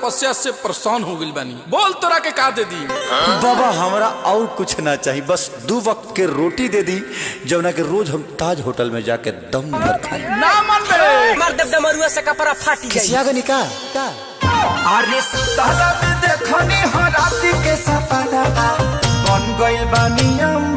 तपस्या से परेशान हो गइल बानी। बोल तोरा के का दे दी? बाबा हमरा और कुछ ना चाहिए, बस 2 वक्त के रोटी दे दी, जौना के रोज हम ताज होटल में जाके दम भर खाए। ना मन बे मार देव डमरुआ से कपड़ा फाटी जाई। किसिया गनी का अरे सुतला में देखनी हो रात के सपना बन गइल बानी हम